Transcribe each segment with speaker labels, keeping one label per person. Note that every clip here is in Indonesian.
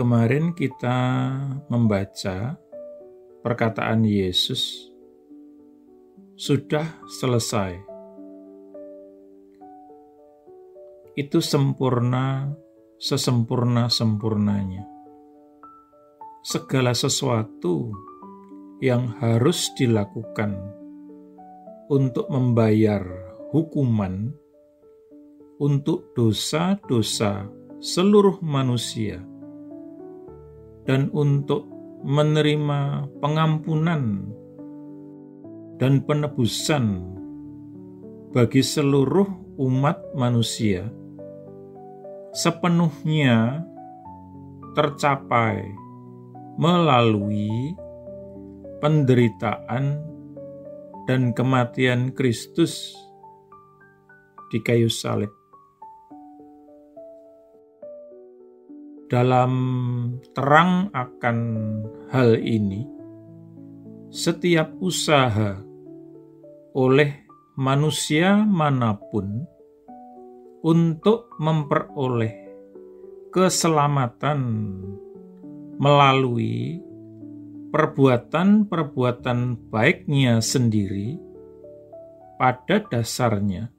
Speaker 1: Kemarin kita membaca perkataan Yesus, sudah selesai. Itu sempurna, sesempurna-sempurnanya. Segala sesuatu yang harus dilakukan untuk membayar hukuman untuk dosa-dosa seluruh manusia dan untuk menerima pengampunan dan penebusan bagi seluruh umat manusia sepenuhnya tercapai melalui penderitaan dan kematian Kristus di kayu salib. Dalam terang akan hal ini, setiap usaha oleh manusia manapun untuk memperoleh keselamatan melalui perbuatan-perbuatan baiknya sendiri pada dasarnya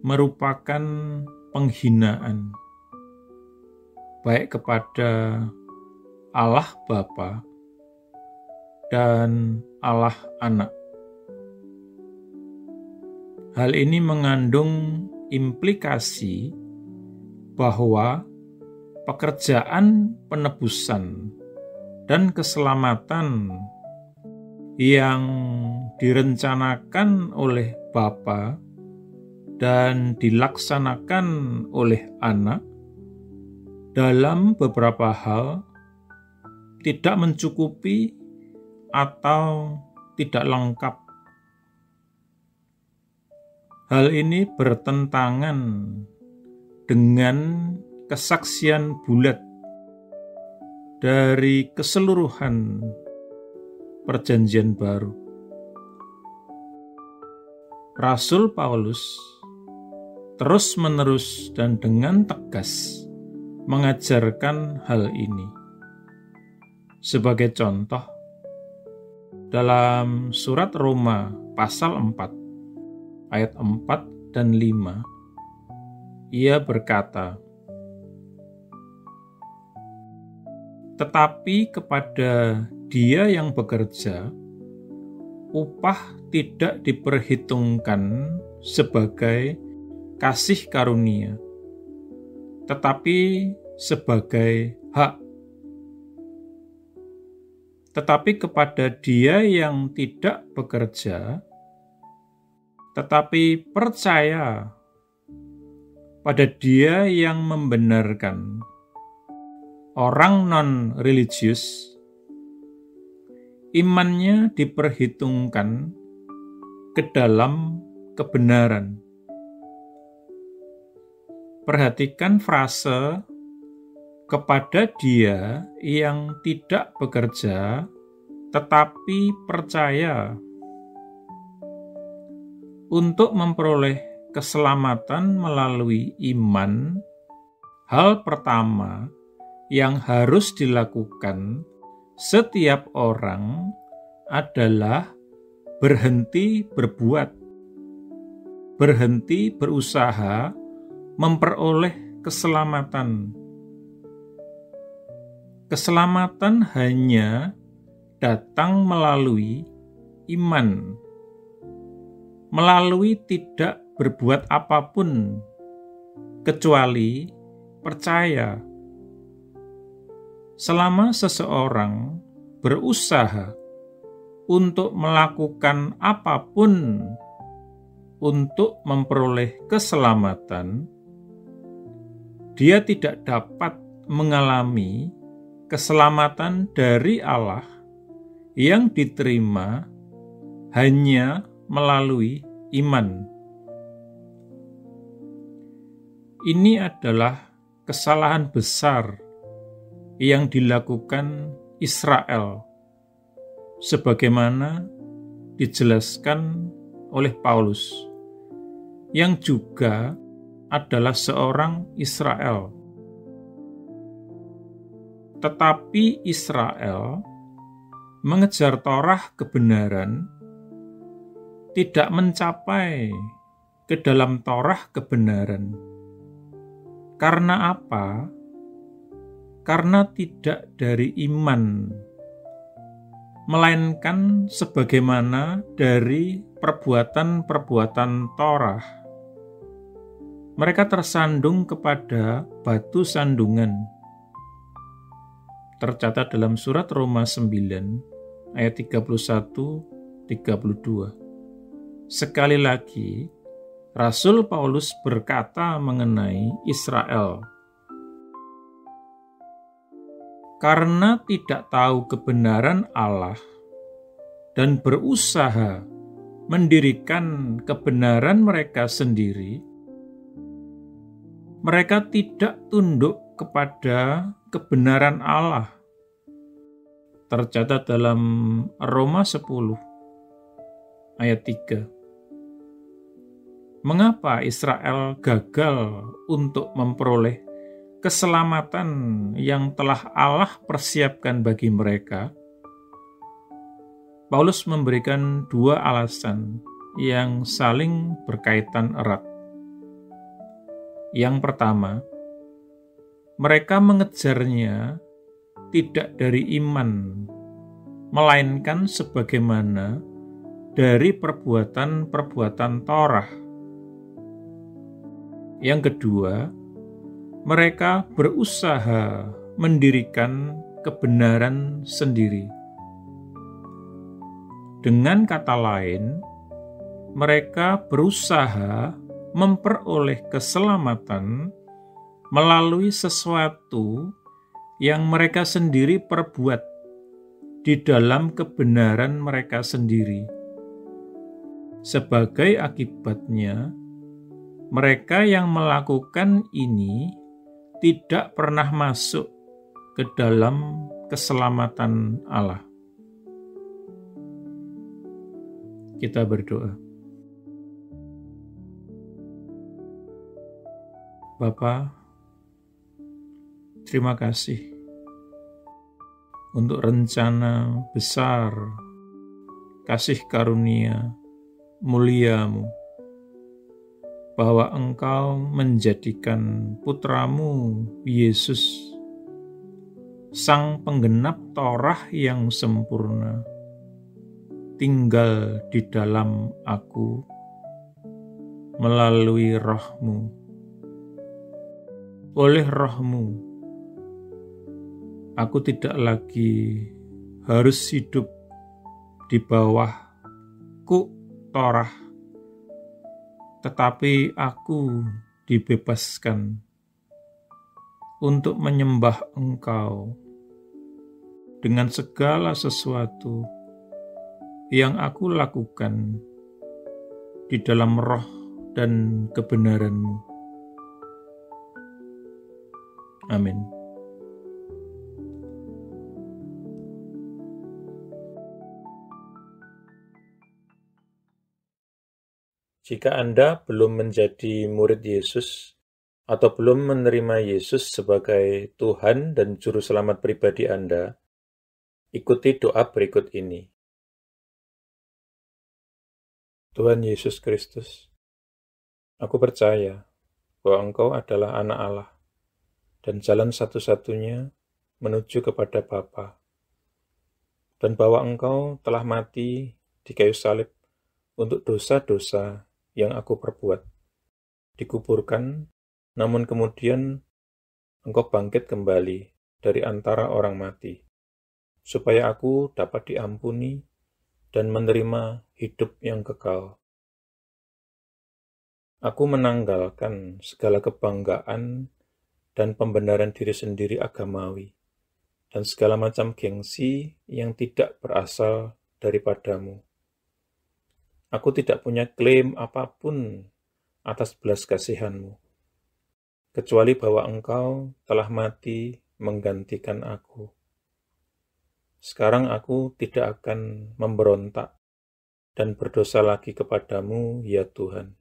Speaker 1: merupakan penghinaan baik kepada Allah Bapa dan Allah Anak. Hal ini mengandung implikasi bahwa pekerjaan penebusan dan keselamatan yang direncanakan oleh Bapa dan dilaksanakan oleh Anak dalam beberapa hal tidak mencukupi atau tidak lengkap. Hal ini bertentangan dengan kesaksian bulat dari keseluruhan Perjanjian Baru. Rasul Paulus terus-menerus dan dengan tegas mengajarkan hal ini. Sebagai contoh, dalam surat Roma pasal 4, ayat 4 dan 5, ia berkata, "Tetapi kepada dia yang bekerja, upah tidak diperhitungkan sebagai kasih karunia, tetapi sebagai hak. Tetapi kepada dia yang tidak bekerja, tetapi percaya pada dia yang membenarkan orang non-religius, imannya diperhitungkan ke dalam kebenaran." Perhatikan frase "kepada dia yang tidak bekerja tetapi percaya". Untuk memperoleh keselamatan melalui iman, hal pertama yang harus dilakukan setiap orang adalah berhenti berbuat, berhenti berusaha memperoleh keselamatan. Keselamatan hanya datang melalui iman, melalui tidak berbuat apapun kecuali percaya. Selama seseorang berusaha untuk melakukan apapun untuk memperoleh keselamatan, dia tidak dapat mengalami keselamatan dari Allah yang diterima hanya melalui iman. Ini adalah kesalahan besar yang dilakukan Israel, sebagaimana dijelaskan oleh Paulus, yang juga adalah seorang Israel. Tetapi Israel mengejar Torah kebenaran, tidak mencapai ke dalam Torah kebenaran. Karena apa? Karena tidak dari iman, melainkan sebagaimana dari perbuatan-perbuatan Torah. Mereka tersandung kepada batu sandungan. Tercatat dalam surat Roma 9 ayat 31-32. Sekali lagi, Rasul Paulus berkata mengenai Israel, karena tidak tahu kebenaran Allah dan berusaha mendirikan kebenaran mereka sendiri, mereka tidak tunduk kepada kebenaran Allah. Tercatat dalam Roma 10 ayat 3. Mengapa Israel gagal untuk memperoleh keselamatan yang telah Allah persiapkan bagi mereka? Paulus memberikan dua alasan yang saling berkaitan erat. Yang pertama, mereka mengejarnya tidak dari iman, melainkan sebagaimana dari perbuatan-perbuatan Torah. Yang kedua, mereka berusaha mendirikan kebenaran sendiri. Dengan kata lain, mereka berusaha memperoleh keselamatan melalui sesuatu yang mereka sendiri perbuat di dalam kebenaran mereka sendiri. Sebagai akibatnya, mereka yang melakukan ini tidak pernah masuk ke dalam keselamatan Allah. Kita berdoa. Bapa, terima kasih untuk rencana besar, kasih karunia, mulia-Mu, bahwa Engkau menjadikan putramu Yesus, Sang Penggenap Torah yang sempurna, tinggal di dalam aku melalui Roh-Mu. Oleh Roh-Mu, aku tidak lagi harus hidup di bawah kuk Torah, tetapi aku dibebaskan untuk menyembah Engkau dengan segala sesuatu yang aku lakukan di dalam roh dan kebenaran-Mu. Amin. Jika Anda belum menjadi murid Yesus atau belum menerima Yesus sebagai Tuhan dan Juru Selamat pribadi Anda, ikuti doa berikut ini. Tuhan Yesus Kristus, aku percaya bahwa Engkau adalah Anak Allah dan jalan satu-satunya menuju kepada Bapa, dan bahwa Engkau telah mati di kayu salib untuk dosa-dosa yang aku perbuat, dikuburkan, namun kemudian Engkau bangkit kembali dari antara orang mati, supaya aku dapat diampuni dan menerima hidup yang kekal. Aku menanggalkan segala kebanggaan dan pembenaran diri sendiri agamawi, dan segala macam gengsi yang tidak berasal daripadamu. Aku tidak punya klaim apapun atas belas kasihan-Mu, kecuali bahwa Engkau telah mati menggantikan aku. Sekarang aku tidak akan memberontak dan berdosa lagi kepadamu, ya Tuhan.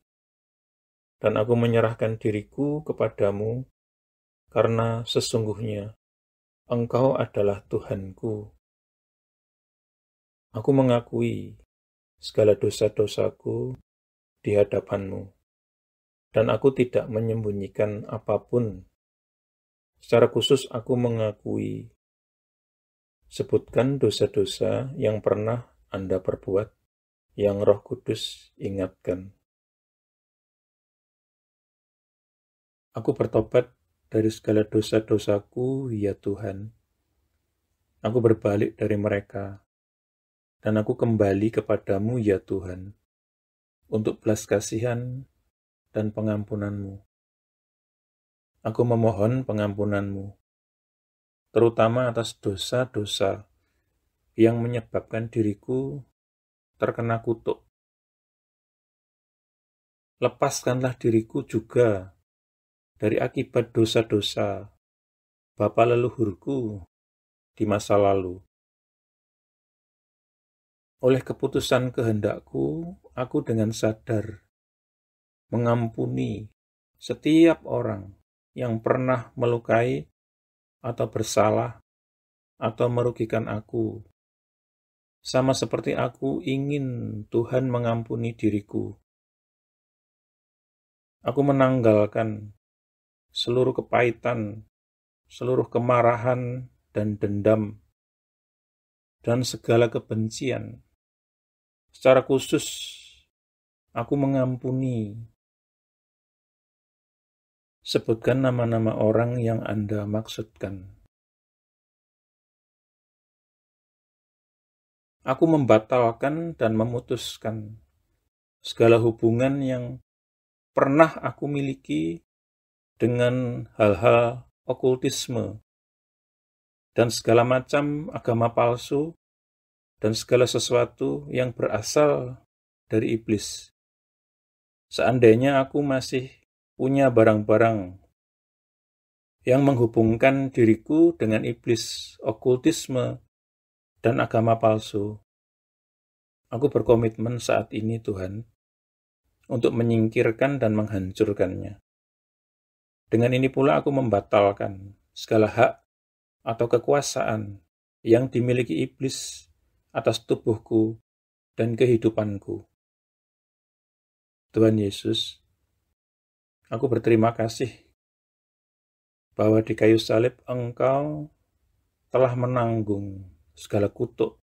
Speaker 1: Dan aku menyerahkan diriku kepadamu, karena sesungguhnya Engkau adalah Tuhanku. Aku mengakui segala dosa-dosaku di hadapan-Mu, dan aku tidak menyembunyikan apapun. Secara khusus aku mengakui, sebutkan dosa-dosa yang pernah Anda perbuat, yang Roh Kudus ingatkan. Aku bertobat dari segala dosa-dosaku, ya Tuhan. Aku berbalik dari mereka, dan aku kembali kepadamu, ya Tuhan, untuk belas kasihan dan pengampunan-Mu. Aku memohon pengampunan-Mu, terutama atas dosa-dosa yang menyebabkan diriku terkena kutuk. Lepaskanlah diriku juga dari akibat dosa-dosa bapa leluhurku di masa lalu. Oleh keputusan kehendakku, aku dengan sadar mengampuni setiap orang yang pernah melukai atau bersalah atau merugikan aku, sama seperti aku ingin Tuhan mengampuni diriku. Aku menanggalkan seluruh kepahitan, seluruh kemarahan dan dendam, dan segala kebencian. Secara khusus, aku mengampuni. Sebutkan nama-nama orang yang Anda maksudkan. Aku membatalkan dan memutuskan segala hubungan yang pernah aku miliki dengan hal-hal okultisme dan segala macam agama palsu dan segala sesuatu yang berasal dari iblis. Seandainya aku masih punya barang-barang yang menghubungkan diriku dengan iblis, okultisme, dan agama palsu, aku berkomitmen saat ini, Tuhan, untuk menyingkirkan dan menghancurkannya. Dengan ini pula aku membatalkan segala hak atau kekuasaan yang dimiliki iblis atas tubuhku dan kehidupanku. Tuhan Yesus, aku berterima kasih bahwa di kayu salib Engkau telah menanggung segala kutuk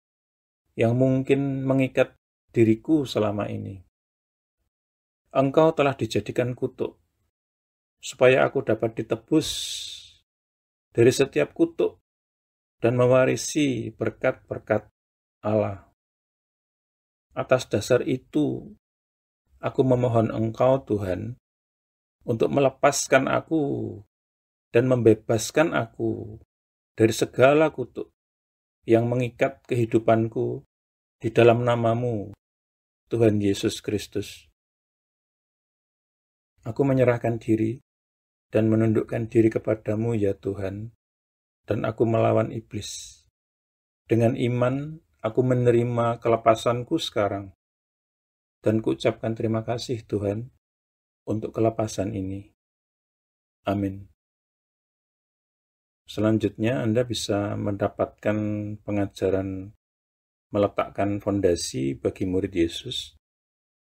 Speaker 1: yang mungkin mengikat diriku selama ini. Engkau telah dijadikan kutuk supaya aku dapat ditebus dari setiap kutuk dan mewarisi berkat-berkat Allah. Atas dasar itu, aku memohon Engkau, Tuhan, untuk melepaskan aku dan membebaskan aku dari segala kutuk yang mengikat kehidupanku di dalam nama-Mu, Tuhan Yesus Kristus. Aku menyerahkan diri dan menundukkan diri kepadamu, ya Tuhan, dan aku melawan iblis. Dengan iman, aku menerima kelepasanku sekarang, dan kuucapkan terima kasih, Tuhan, untuk kelepasan ini. Amin. Selanjutnya, Anda bisa mendapatkan pengajaran meletakkan fondasi bagi murid Yesus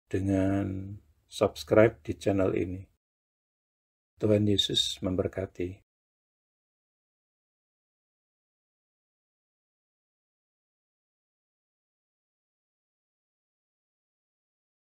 Speaker 1: dengan subscribe di channel ini. Tuhan Yesus memberkati.